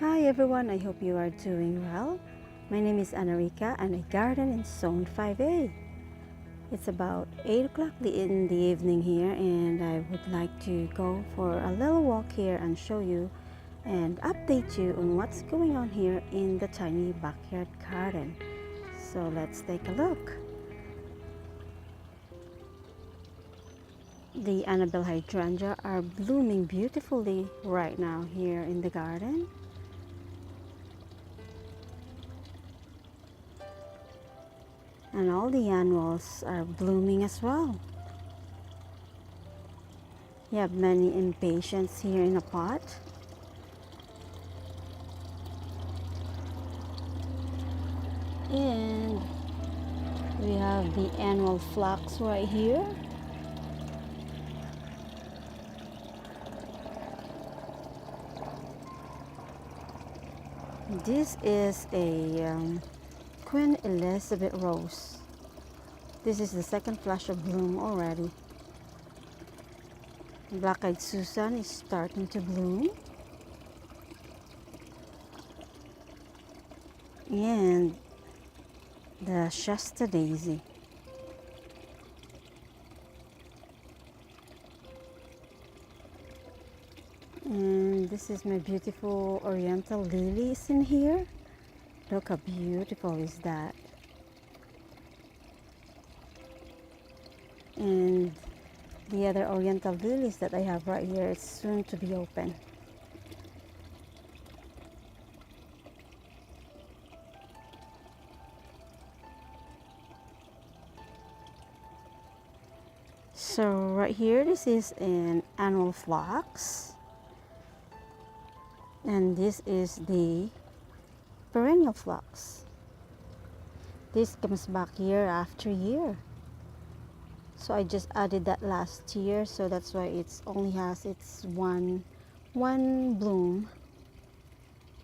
Hi everyone, I hope you are doing well. My name is Rica and I garden in Zone 5A. It's about 8 o'clock in the evening here and I would like to go for a little walk here and show you and update you on what's going on here in the tiny backyard garden. So let's take a look. The Annabelle hydrangea are blooming beautifully right now here in the garden. And all the annuals are blooming as well. You have many impatiens here in a pot. And we have the annual phlox right here. This is a Queen Elizabeth rose. This is the second flush of bloom already. Black-eyed Susan is starting to bloom. And the Shasta daisy. And this is my beautiful oriental lilies in here. Look how beautiful is that. And the other oriental lilies that I have right here is soon to be open. So right here, this is an annual phlox. And this is the perennial phlox. This comes back year after year. So I just added that last year, so that's why it's only has its one bloom.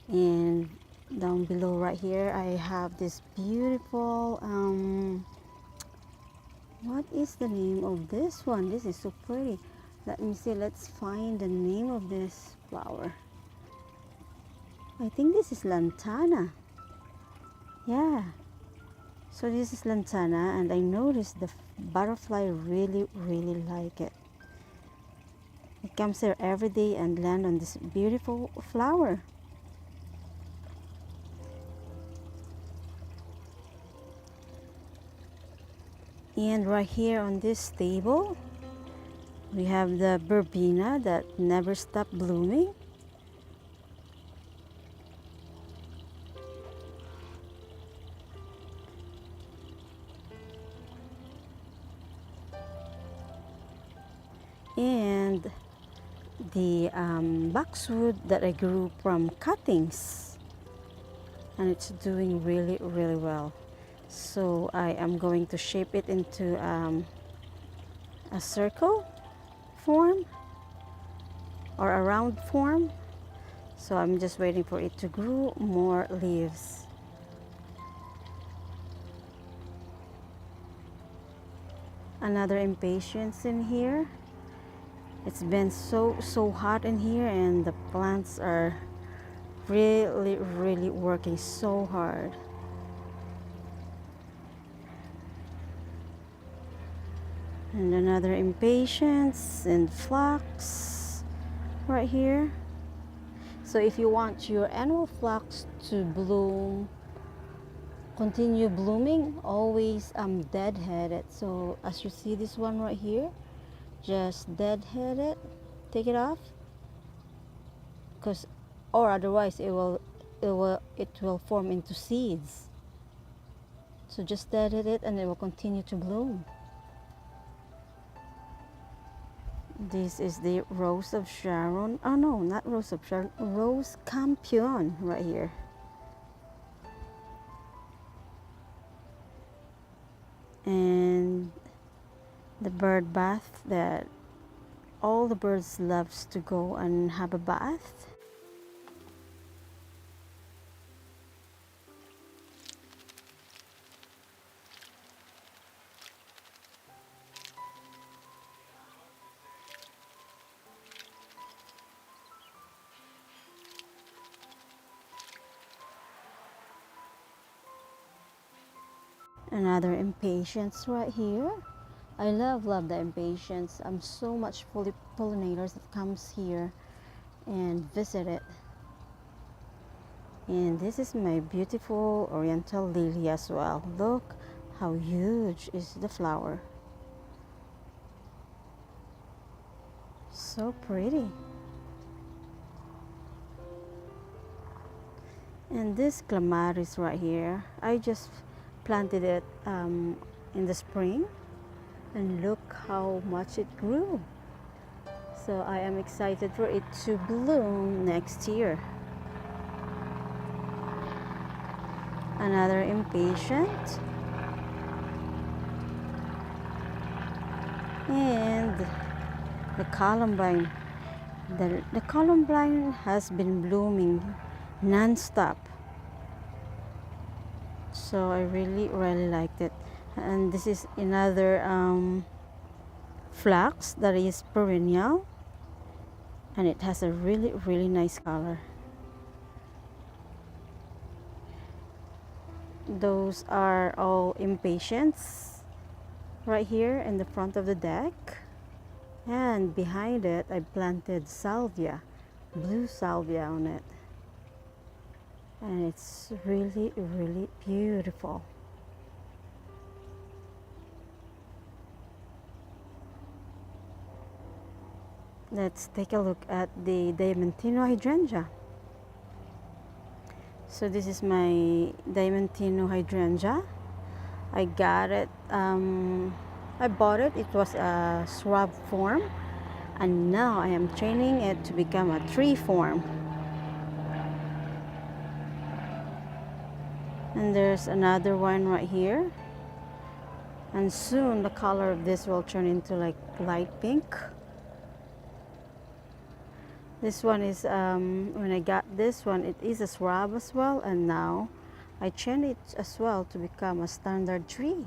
And down below right here, I have this beautiful what is the name of this one? This is so pretty. Let me see. Let's find the name of this flower. I think this is lantana. Yeah. So this is lantana, and I noticed the butterfly really like it. It comes here every day and land on this beautiful flower. And right here on this table, we have the verbena that never stopped blooming. And the boxwood that I grew from cuttings, and it's doing really well. So I am going to shape it into a circle form or a round form. So I'm just waiting for it to grow more leaves. Another impatiens in here. It's been so hot in here, and the plants are really working so hard. And another impatiens and phlox right here. So if you want your annual phlox to bloom, continue blooming, always deadhead it. So as you see this one right here, just deadhead it, take it off, because or otherwise it will form into seeds. So just deadhead it and it will continue to bloom. This is the Rose of Sharon. Oh no, not Rose of Sharon, Rose Campion right here. And the bird bath that all the birds loves to go and have a bath. Another impatiens right here. I love the impatiens. I'm so much pollinators that comes here and visit it. And this is my beautiful oriental lily as well. Look how huge is the flower. So pretty. And this clematis right here, I just planted it in the spring, and look how much it grew. So I am excited for it to bloom next year. Another impatient. And the columbine. The columbine has been blooming non-stop. So I really liked it. And this is another flax that is perennial. And it has a really nice color. Those are all impatiens right here in the front of the deck. And behind it, I planted salvia, blue salvia on it. And it's really beautiful. Let's take a look at the Diamantino hydrangea. So this is my Diamantino hydrangea. I got it, I bought it, it was a shrub form, and now I am training it to become a tree form. And there's another one right here. And soon the color of this will turn into like light pink. This one is, when I got this one, it is a shrub as well, and now I trained it as well to become a standard tree.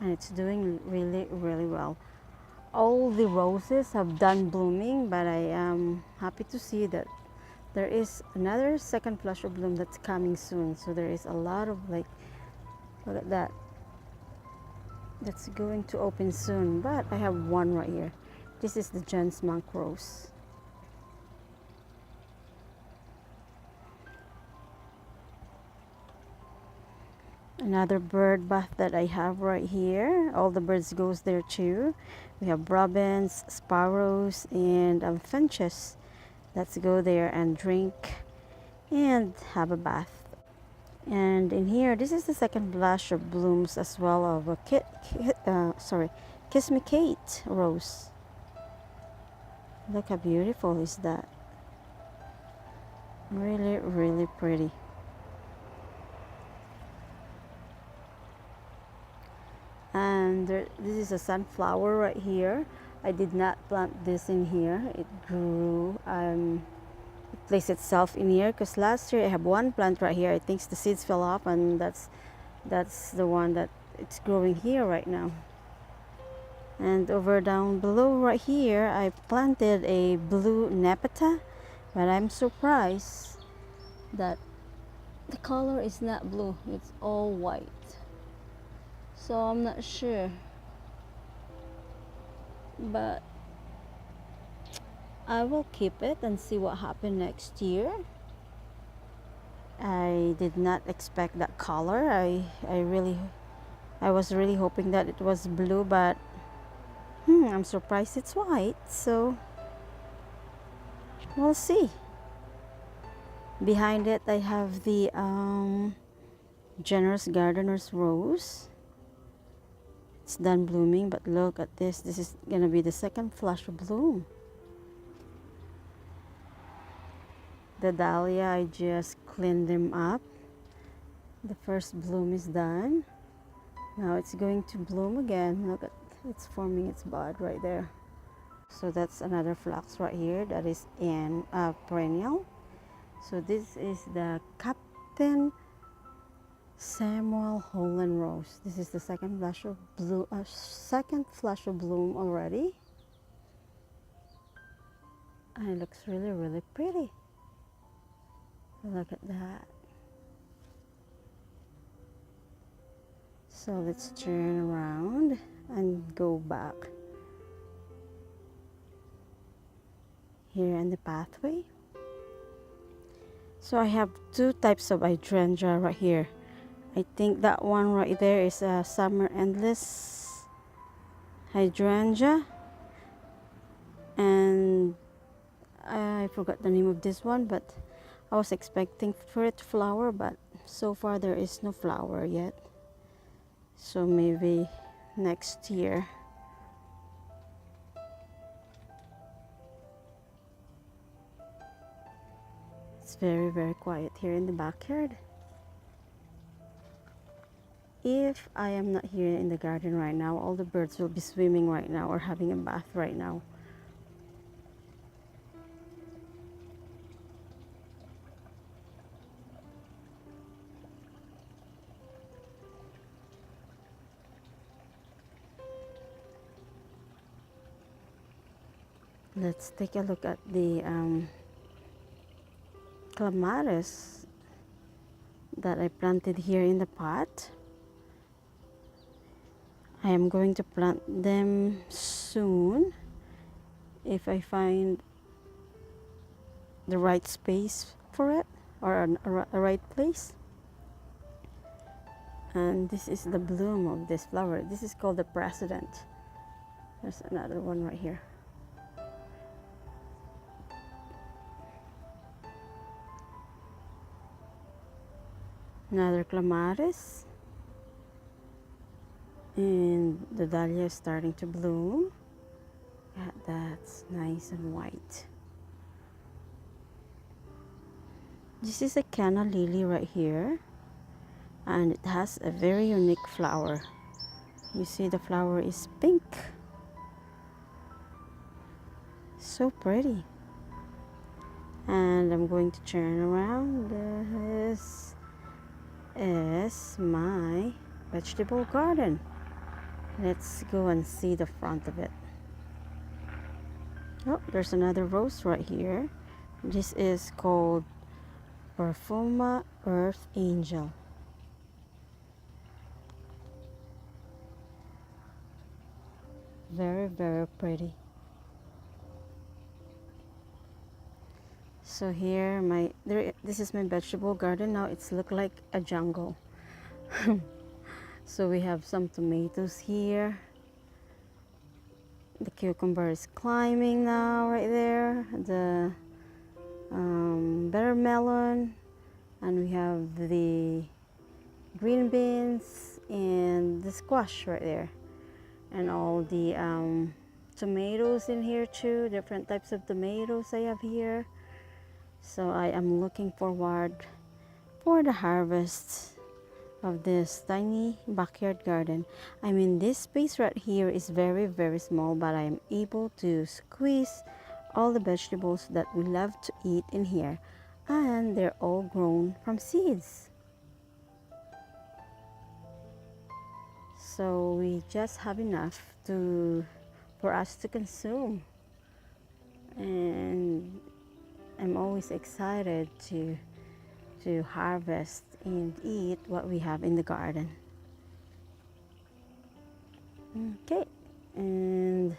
And it's doing really well. All the roses have done blooming, but I am happy to see that there is another second flush of bloom that's coming soon. So there is a lot of, like, look at that. That's going to open soon, but I have one right here. This is the Jones Monk Rose. Another bird bath that I have right here. All the birds goes there too. We have robins, sparrows, and finches. Let's go there and drink and have a bath. And in here, this is the second blush of blooms as well of a Kiss Me Kate rose. Look how beautiful is that. Really pretty. And this is a sunflower right here. I did not plant this in here. It grew, it placed itself in here because last year I have one plant right here. I think the seeds fell off, and that's the one that it's growing here right now. And over down below right here, I planted a blue nepeta, but I'm surprised that the color is not blue. It's all white. So I'm not sure, but I will keep it and see what happens next year. I did not expect that color. I was really hoping that it was blue, but I'm surprised it's white. So we'll see. Behind it, I have the Generous Gardener's Rose. It's done blooming, but look at this. This is gonna be the second flush of bloom. The dahlia, I just cleaned them up. The first bloom is done. Now it's going to bloom again. Look at, it's forming its bud right there. So that's another flax right here that is in perennial. So this is the Captain Samuel Holland Rose. This is the second flush of bloom already, and it looks really pretty. Look at that. So let's turn around and go back here in the pathway. So I have two types of hydrangea right here. I think that one right there is a summer endless hydrangea, and I forgot the name of this one, but I was expecting for it to flower, but so far there is no flower yet. So maybe next year. It's very, very quiet here in the backyard. If I am not here in the garden right now, all the birds will be swimming right now or having a bath right now. Let's take a look at the clematis that I planted here in the pot. I am going to plant them soon if I find the right space for it, or a right place. And this is the bloom of this flower. This is called the president. There's another one right here. Another clematis, and the dahlia is starting to bloom. Yeah, that's nice and white. This is a canna lily right here, and it has a very unique flower. You see the flower is pink. So pretty. And I'm going to turn around. This is my vegetable garden. Let's go and see the front of it. Oh, there's another rose right here. This is called Perfuma Earth Angel. Very, very pretty. So here, this is my vegetable garden. Now it's look like a jungle. So we have some tomatoes here. The cucumber is climbing now right there. The watermelon, and we have the green beans and the squash right there, and all the tomatoes in here too. Different types of tomatoes I have here. So I am looking forward for the harvest of this tiny backyard garden. I mean, this space right here is very, very small, but I am able to squeeze all the vegetables that we love to eat in here, and they're all grown from seeds. So we just have enough for us to consume, and I'm always excited to harvest and eat what we have in the garden. Okay, and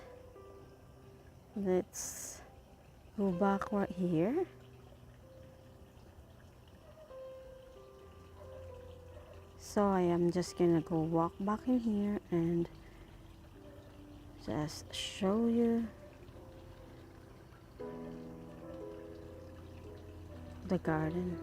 let's go back right here. So I am just gonna go walk back in here and just show you the garden.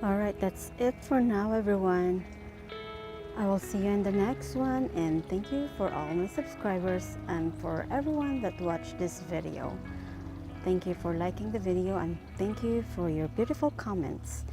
Alright, that's it for now, everyone. I will see you in the next one, and thank you for all my subscribers and for everyone that watched this video. Thank you for liking the video, and thank you for your beautiful comments.